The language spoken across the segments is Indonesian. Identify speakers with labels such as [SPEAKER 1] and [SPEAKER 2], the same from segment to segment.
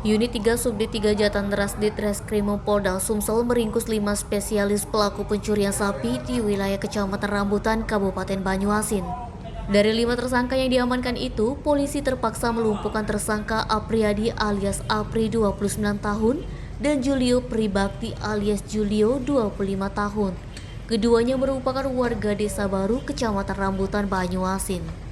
[SPEAKER 1] Unit 3 Subdit 3 Jatanras Ditreskrim Polda Sumsel meringkus 5 spesialis pelaku pencurian sapi di wilayah Kecamatan Rambutan, Kabupaten Banyuasin. Dari 5 tersangka yang diamankan itu, polisi terpaksa melumpuhkan tersangka Apriyadi alias Apri 29 tahun dan Julio Pribakti alias Julio 25 tahun. Keduanya merupakan warga Desa Baru, Kecamatan Rambutan, Banyuasin.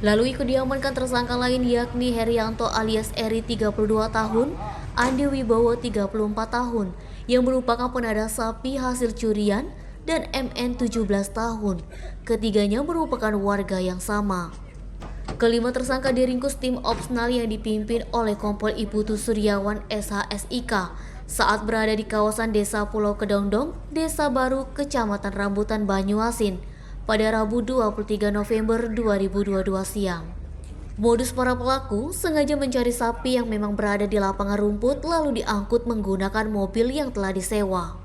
[SPEAKER 1] Lalu ikut diamankan tersangka lain yakni Herianto alias Eri 32 tahun, Andi Wibowo 34 tahun yang merupakan penadah sapi hasil curian dan MN 17 tahun. Ketiganya merupakan warga yang sama. Kelima tersangka diringkus tim Opsnal yang dipimpin oleh Kompol Iputu Suryawan SHSIK saat berada di kawasan Desa Pulau Kedongdong, Desa Baru, Kecamatan Rambutan, Banyuasin pada Rabu 23 November 2022 siang. Modus para pelaku sengaja mencari sapi yang memang berada di lapangan rumput lalu diangkut menggunakan mobil yang telah disewa.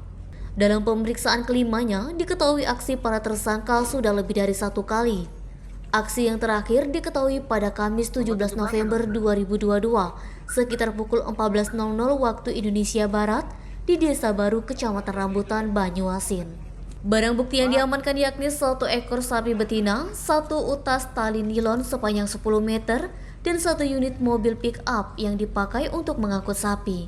[SPEAKER 1] Dalam pemeriksaan kelimanya, diketahui aksi para tersangka sudah lebih dari 1 kali. Aksi yang terakhir diketahui pada Kamis 17 November 2022 sekitar pukul 14.00 waktu Indonesia Barat di Desa Baru, Kecamatan Rambutan, Banyuasin. Barang bukti yang diamankan yakni 1 ekor sapi betina, 1 utas tali nilon sepanjang 10 meter, dan 1 unit mobil pick-up yang dipakai untuk mengangkut sapi.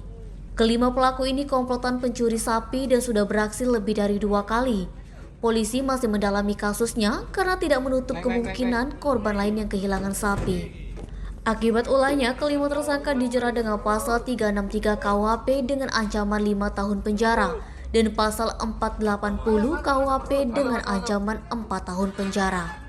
[SPEAKER 1] Kelima pelaku ini komplotan pencuri sapi dan sudah beraksi lebih dari 2 kali. Polisi masih mendalami kasusnya karena tidak menutup kemungkinan korban lain yang kehilangan sapi. Akibat ulahnya, kelima tersangka dijerat dengan pasal 363 KUHP dengan ancaman 5 tahun penjara dan pasal 480 KUHP dengan ancaman 4 tahun penjara.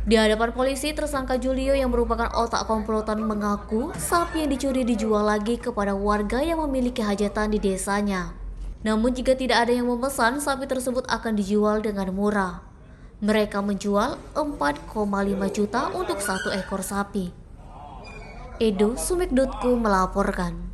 [SPEAKER 1] Di hadapan polisi, tersangka Julio yang merupakan otak komplotan mengaku sapi yang dicuri dijual lagi kepada warga yang memiliki hajatan di desanya. Namun jika tidak ada yang memesan, sapi tersebut akan dijual dengan murah. Mereka menjual 4,5 juta untuk 1 ekor sapi. Edo Sumekdotku melaporkan.